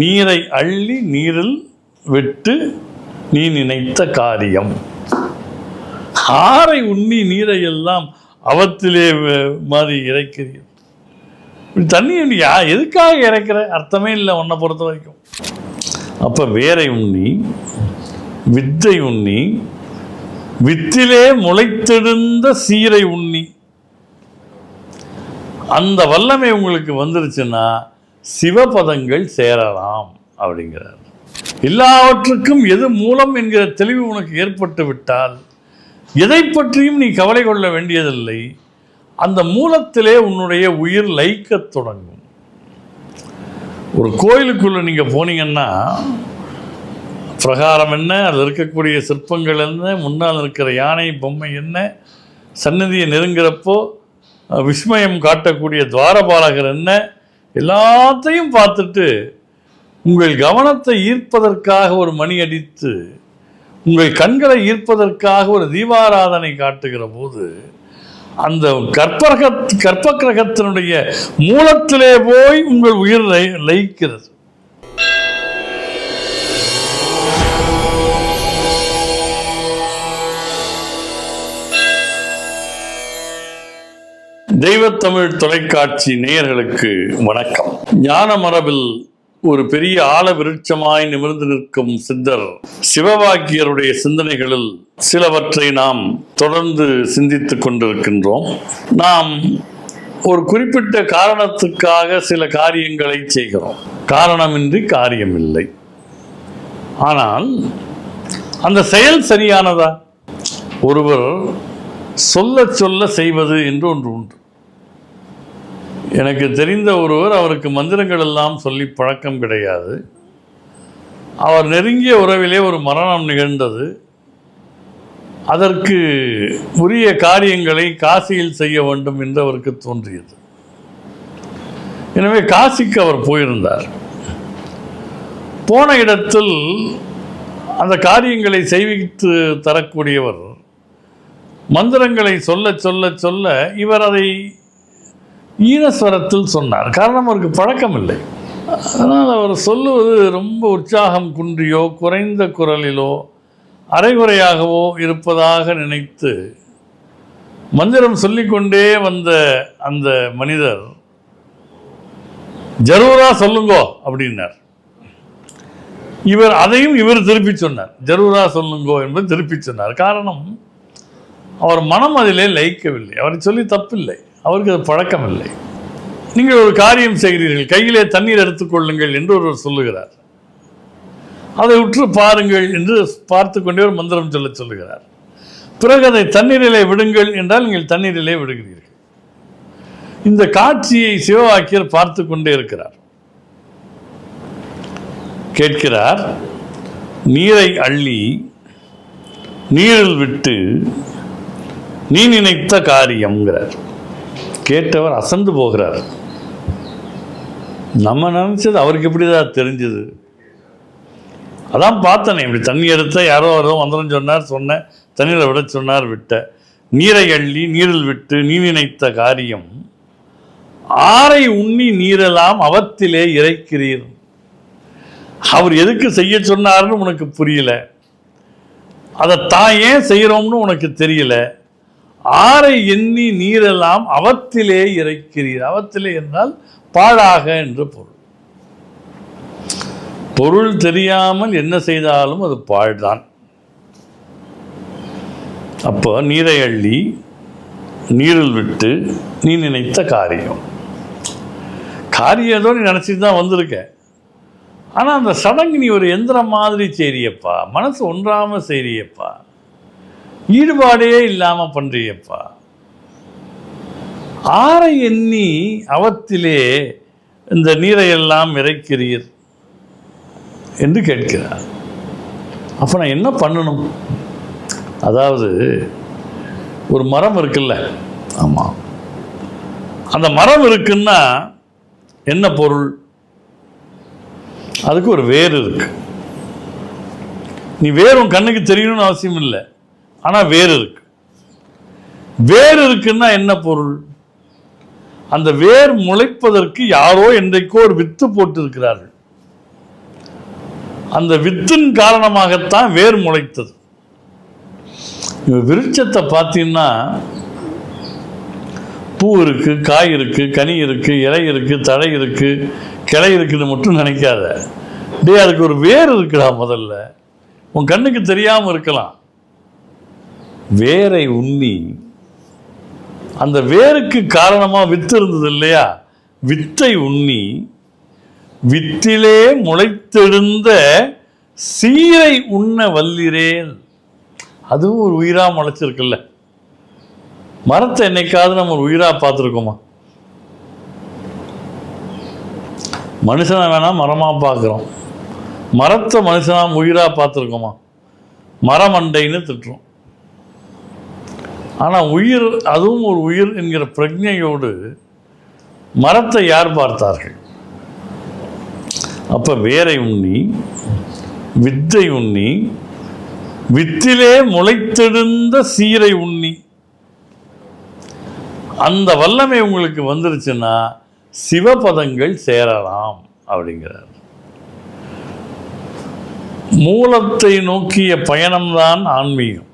நீரை அள்ளி நீரில் விட்டு நீ நினைத்த காரியம். ஆரை உண்ணி நீரை எல்லாம் அவத்திலே மாதிரி இறைக்கிறீர். தண்ணி எதுக்காக இறைக்கிற அர்த்தமே இல்லை உன்னை பொறுத்த வரைக்கும். அப்ப வேரை உண்ணி வித்தை உண்ணி வித்திலே முளைத்தெழுந்த சீரை உண்ணி அந்த வல்லமை உங்களுக்கு வந்துருச்சுன்னா சிவபதங்கள் சேரலாம் அப்படிங்கிறார். எல்லாவற்றுக்கும் எது மூலம் என்கிற தெளிவு உனக்கு ஏற்பட்டு விட்டால் எதை பற்றியும் நீ கவலை கொள்ள வேண்டியதில்லை. அந்த மூலத்திலே உன்னுடைய உயிர் லயிக்க தொடங்கும். ஒரு கோயிலுக்குள்ள நீங்க போனீங்கன்னா பிரகாரம் என்ன, அதில் இருக்கக்கூடிய சிற்பங்கள் என்ன, முன்னால் இருக்கிற யானை பொம்மை என்ன, சன்னதியை நெருங்கிறப்போ விஸ்மயம் காட்டக்கூடிய துவாரபாலகர் என்ன, எல்லாத்தையும் பார்த்துட்டு உங்கள் கவனத்தை ஈர்ப்பதற்காக ஒரு மணி அடித்து உங்கள் கண்களை ஈர்ப்பதற்காக ஒரு தீபாராதனை காட்டுகிற போது அந்த கற்ப கிரகத்தினுடைய மூலத்திலே போய் உங்கள் உயிர் லயிக்கிறது. தெய்வத்தமிழ் தொலைக்காட்சி நேயர்களுக்கு வணக்கம். ஞான மரபில் ஒரு பெரிய ஆழ விருட்சமாய் நிமிர்ந்து நிற்கும் சித்தர் சிவவாக்கியருடைய சிந்தனைகளில் சிலவற்றை நாம் தொடர்ந்து சிந்தித்துக் கொண்டிருக்கின்றோம். நாம் ஒரு குறிப்பிட்ட காரணத்துக்காக சில காரியங்களை செய்கிறோம். காரணமின்றி காரியம் இல்லை. ஆனால் அந்த செயல் சரியானதா? ஒருவர் சொல்ல சொல்ல செய்வது என்று ஒன்று உண்டு. எனக்கு தெரிந்த ஒருவர், அவருக்கு மந்திரங்கள் எல்லாம் சொல்லி பழக்கம் கிடையாது. அவர் நெருங்கிய உறவிலே ஒரு மரணம் நிகழ்ந்தது. அதற்கு உரிய காரியங்களை காசியில் செய்ய வேண்டும் என்று அவருக்கு தோன்றியது. எனவே காசிக்கு அவர் போயிருந்தார். போன இடத்தில் அந்த காரியங்களை செய்வித்து தரக்கூடியவர் மந்திரங்களை சொல்ல சொல்ல சொல்ல இவர் அதை ஈனஸ்வரத்தில் சொன்னார். காரணம், அவருக்கு பழக்கம் இல்லை. அதனால் அவர் சொல்லுவது ரொம்ப உற்சாகம் குன்றியோ குறைந்த குரலிலோ அரைகுறையாகவோ இருப்பதாக நினைத்து மந்திரம் சொல்லிக்கொண்டே வந்த அந்த மனிதர் ஜரூரா சொல்லுங்கோ அப்படின்னார். இவர் திருப்பி சொன்னார். ஜரூரா சொல்லுங்கோ என்பது திருப்பி சொன்னார். காரணம், அவர் மனம் அதிலே லயிக்கவில்லை. அவரை சொல்லி தப்பில்லை, அவருக்கு அது பழக்கம் இல்லை. நீங்கள் ஒரு காரியம் செய்கிறீர்கள், கையிலே தண்ணீர் எடுத்துக்கொள்ளுங்கள் என்று ஒருவர் சொல்லுகிறார். அதை உற்று பாருங்கள் என்று பார்த்து கொண்டே ஒரு மந்திரம் சொல்லுகிறார். பிறகு அதை தண்ணீரிலே விடுங்கள் என்றால் நீங்கள் தண்ணீரிலே விடுகிறீர்கள். இந்த காட்சியை சிவவாக்கியர் பார்த்து கொண்டே இருக்கிறார். கேட்கிறார், நீரை அள்ளி நீரில் விட்டு நீ நினைத்த காரியம்ங்கிறார். கேட்டவர் அசந்து போகிறார். நம்ம நினைச்சது அவருக்கு எப்படிதான் தெரிஞ்சது? அதான் பார்த்தனே, இப்படி தண்ணி எடுத்த யாரோ மந்திரம் சொன்னேன், தண்ணீரை விட சொன்னார், விட்ட. நீரை அள்ளி நீரில் விட்டு நீ நினைத்த காரியம் ஆரை உண்ணி நீரெல்லாம் அவத்திலே இறைக்கிறீர். அவர் எதுக்கு செய்ய சொன்னார்னு உனக்கு புரியல, அதை தான் ஏன் செய்கிறோம்னு உனக்கு தெரியல. ஆரை எண்ணி நீரெல்லாம் அவத்திலே இறைக்கிறீர். அவத்திலே என்றால் பாழாக என்று பொருள். பொருள் தெரியாமல் என்ன செய்தாலும் அது பாழ்தான். அப்போ நீரை அள்ளி நீரில் விட்டு நீ நினைத்த காரியம் ஏதோ நீ நினைச்சிட்டு தான் வந்திருக்க. ஆனால் அந்த சடங்கு நீ ஒரு எந்திரம் மாதிரி செய்றியப்பா, மனசு ஒன்றாம செய்றியப்பா, ஈடுபாடே இல்லாம பண்றியப்பா. ஆரை எண்ணி அவத்திலே இந்த நீரையெல்லாம் இறைக்கிறீர் என்று கேட்கிறார். அப்ப நான் என்ன பண்ணணும்? அதாவது ஒரு மரம் இருக்குல்ல, ஆமா, அந்த மரம் இருக்குன்னா என்ன பொருள்? அதுக்கு ஒரு வேர் இருக்கு. நீ வேறும் கண்ணுக்கு தெரியணும்னு அவசியம் இல்லை, ஆனா வேர் இருக்கு. வேர் இருக்குன்னா என்ன பொருள்? அந்த வேர் முளைப்பதற்கு யாரோ என்றைக்கோ ஒரு வித்து போட்டு இருக்கிறார்கள். அந்த வித்தின் காரணமாகத்தான் வேர் முளைத்தது. விருட்சத்தை பார்த்தீங்கன்னா பூ இருக்கு, காய் இருக்கு, கனி இருக்கு, இலை இருக்கு, தழை இருக்கு, கிளை இருக்குன்னு மட்டும் நினைக்காத. அதுக்கு ஒரு வேர் இருக்குடா. முதல்ல உன் கண்ணுக்கு தெரியாம இருக்கலாம். வேரை உண்ணி அந்த வேருக்கு காரணமா வித்து இருந்தது இல்லையா, வித்தை உண்ணி வித்திலே முளைத்தெழுந்த சீரை உண்ண வல்லிரேன். அதுவும் ஒரு உயிரா முளைச்சிருக்குல்ல. மரத்தை என்னைக்காவது நம்ம ஒரு உயிரா பார்த்துருக்கோமா? மனுஷனை வேணா மரமா பார்க்குறோம், மரத்தை மனுஷனா உயிரா பார்த்துருக்கோமா? மரமண்டைன்னு திட்டுறோம். ஆனால் உயிர், அதுவும் ஒரு உயிர் என்கிற பிரஜையோடு மரத்தை யார் பார்த்தார்கள்? அப்ப வேரை உண்ணி வித்தை உண்ணி வித்திலே முளைத்தெழுந்த சீரை உண்ணி, அந்த வல்லமை உங்களுக்கு வந்துருச்சுன்னா சிவபதங்கள் சேரலாம் அப்படிங்கிறார். மூலத்தை நோக்கிய பயணம்தான் ஆன்மீகம்.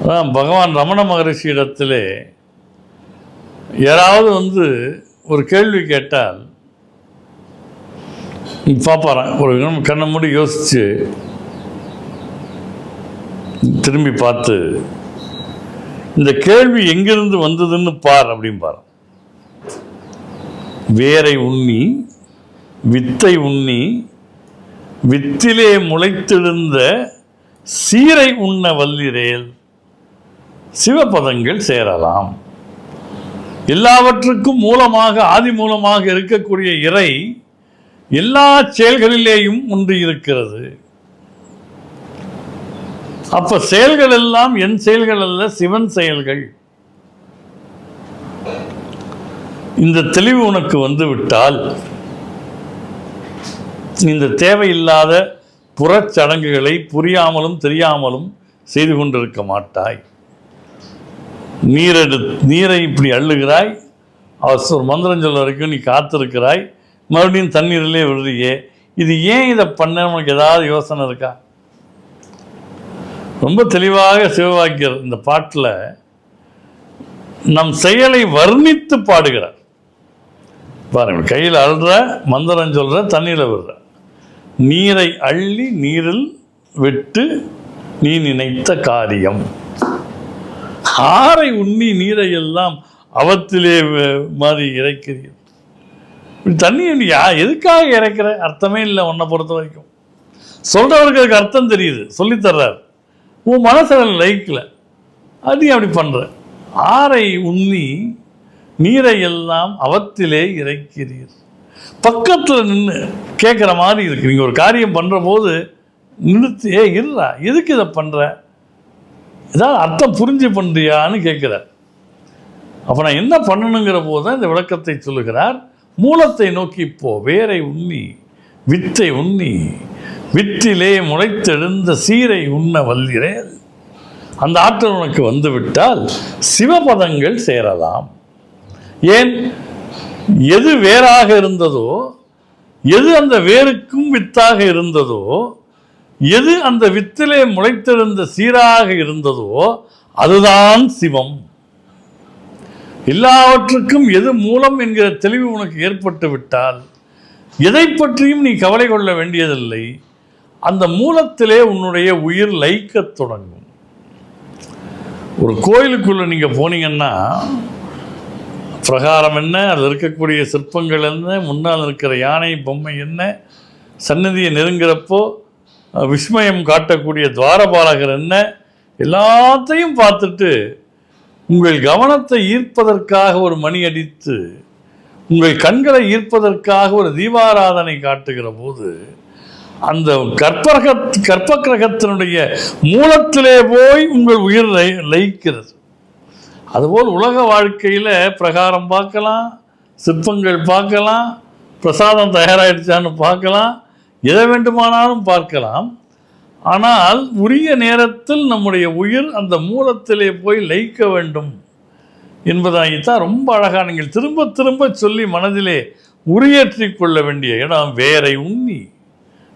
அதான் பகவான் ரமண மகரிஷி இடத்திலே யாராவது ஒரு கேள்வி கேட்டால் பார்ப்பாரான். ஒரு கண்ணை மூடி யோசிச்சு திரும்பி பார்த்து இந்த கேள்வி எங்கிருந்து வந்ததுன்னு பார் அப்படின்பார். வேரை உண்ணி வித்தை உண்ணி வித்திலே முளைத்தெழுந்த சீரை உண்ண வல்லிரேல் சிவபதங்கள் சேரலாம். எல்லாவற்றுக்கும் மூலமாக, ஆதி மூலமாக இருக்கக்கூடிய இறை எல்லா செயல்களிலேயும் ஒன்று இருக்கிறது. அப்ப செயல்கள் எல்லாம் என் செயல்கள் அல்ல, சிவன் செயல்கள். இந்த தெளிவு உனக்கு வந்து விட்டால் இந்த தேவையில்லாத புறச்சடங்குகளை புரியாமலும் தெரியாமலும் செய்து கொண்டிருக்க மாட்டாய். நீரை இப்படி அள்ளுகிறாய், ஒரு மந்திரம் சொல்ல வரைக்கும் நீ காத்திருக்கிறாய், மறுபடியும் தண்ணீரிலே விடுறியே. இது ஏன் இதை பண்ண உனக்கு ஏதாவது யோசனை இருக்கா? ரொம்ப தெளிவாக சிவவாக்கியர் இந்த பாட்டில் நம் செயலை வர்ணித்து பாடுகிறார். பாருங்க, கையில் அள்ளுற, மந்திரம் சொல்ற, தண்ணீரில் விடுற, நீரை அள்ளி நீரில் விட்டு நீ நினைத்த காரியம், ஆரை உண்ணி நீரை எல்லாம் அவத்திலே மாதிரி இறைக்கிறீர். தண்ணி எதுக்காக இறைக்கிற? அர்த்தமே இல்லை. உன்னை பொறுத்த வரைக்கும் சொல்றவர்களுக்கு அர்த்தம் தெரியுது, சொல்லித்தர்றார். உன் மனசில் லைக்கில் அது அப்படி பண்ற. ஆரை உண்ணி நீரை எல்லாம் அவத்திலே இறைக்கிறீர். பக்கத்தில் நின்று கேட்குற மாதிரி இருக்கு. நீங்கள் ஒரு காரியம் பண்ணுற போது நிறுத்தி, இருடா, எதுக்கு இதை பண்ணுற, ஏதாவது அர்த்தம் புரிஞ்சு பண்ணுறியான்னு கேட்குறார். அப்போ நான் என்ன பண்ணணுங்கிற போது தான் இந்த விளக்கத்தை சொல்லுகிறார். மூலத்தை நோக்கி போ, வேரை உண்ணி வித்தை உண்ணி வித்திலே முளைத்தெழுந்த சீரை உண்ண வல்லிரேல். அந்த ஆற்றல் உனக்கு வந்துவிட்டால் சிவபதங்கள் சேரலாம். ஏன்? எது வேறாக இருந்ததோ, எது அந்த வேருக்கும் வித்தாக இருந்ததோ, எது அந்த வித்திலே முளைத்தெழுந்த சீராக இருந்ததோ அதுதான் சிவம். எல்லாவற்றுக்கும் எது மூலம் என்கிற தெளிவு உனக்கு ஏற்பட்டு விட்டால் எதை பற்றியும் நீ கவலை கொள்ள வேண்டியதில்லை. அந்த மூலத்திலே உன்னுடைய உயிர் லயிக்கத் தொடங்கும். ஒரு கோயிலுக்குள்ள நீங்க போனீங்கன்னா பிரகாரம் என்ன, அதில் இருக்கக்கூடிய சிற்பங்கள் என்ன, முன்னால் இருக்கிற யானை பொம்மை என்ன, சன்னதியை நெருங்கிறப்போ விஸ்மயம் காட்டக்கூடிய துவாரபாலகர் என்ன, எல்லாத்தையும் பார்த்துட்டு உங்கள் கவனத்தை ஈர்ப்பதற்காக ஒரு மணி அடித்து உங்கள் கண்களை ஈர்ப்பதற்காக ஒரு தீபாராதனை காட்டுகிற போது அந்த கற்ப கிரகத்தினுடைய மூலத்திலே போய் உங்கள் உயிர் லயிக்கிறது. அதுபோல் உலக வாழ்க்கையில் பிரகாரம் பார்க்கலாம், சிற்பங்கள் பார்க்கலாம், பிரசாதம் தயாராகிடுச்சான்னு பார்க்கலாம், எதை வேண்டுமானாலும் பார்க்கலாம். ஆனால் உரிய நேரத்தில் நம்முடைய உயிர் அந்த மூலத்திலே போய் லயிக்க வேண்டும் என்பதாகித்தான் ரொம்ப அழகாக நீங்கள் திரும்ப திரும்ப சொல்லி மனதிலே உரியேற்றி கொள்ள வேண்டிய இடம். வேரை உண்ணி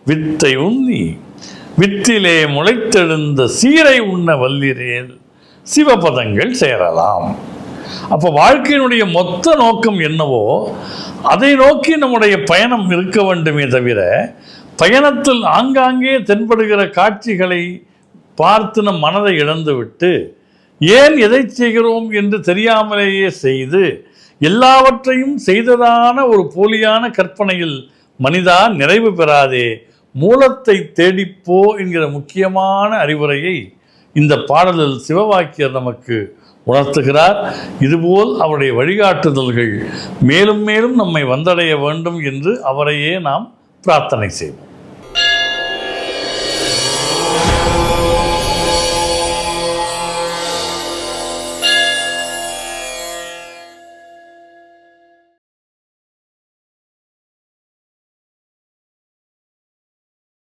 வித்தை உண்ணி வித்திலே முளைத்தெழுந்த சீரை உண்ண வல்லிரேல் சிவபதங்கள் சேரலாம். அப்போ வாழ்க்கையினுடைய மொத்த நோக்கம் என்னவோ அதை நோக்கி நம்முடைய பயணம் இருக்க வேண்டுமே தவிர, பயணத்தில் ஆங்காங்கே தென்படுகிற காட்சிகளை பார்த்து நம் மனதை இழந்துவிட்டு ஏன் எதை செய்கிறோம் என்று தெரியாமலேயே செய்து எல்லாவற்றையும் செய்ததான ஒரு போலியான கற்பனையில் மனிதா நிறைவு பெறாதே, மூலத்தை தேடிப்போ என்கிற முக்கியமான அறிவுரையை இந்த பாடலில் சிவவாக்கியர் நமக்கு உணர்த்துகிறார். இதுபோல் அவருடைய வழிகாட்டுதல்கள் மேலும் மேலும் நம்மை வந்தடைய வேண்டும் என்று அவரையே நாம் பிரார்த்தனை செய்வோம்.